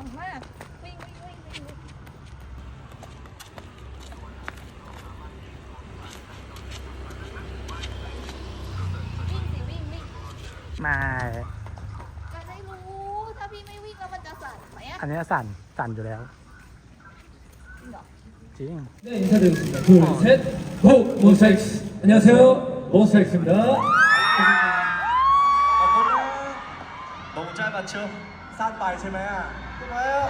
สั่งมากวิ่งวิ่งวิ่งวิ่งวิ่งสิวิ่งวิ่งมามันไม่รู้ถ้าพี่ไม่วิ่งแล้วมันจะสั่นไหมอ่ะอันนี้สั่นอยู่แล้วจริง 네, 인사드리겠습니다. 둘, 셋, 고! 몬스타엑스. 안녕하세요. 몬스타엑스입니다. 너무 짧았죠? สั้นไปใช่ไหมอ่ะทำไมอ่ะ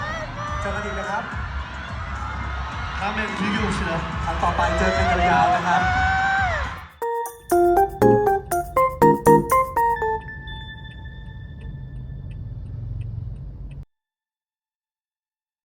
เจอกันอีกนะครับ다음에 길게 옵시다ครั้งต่อไปเจอกันยาวๆนะครับ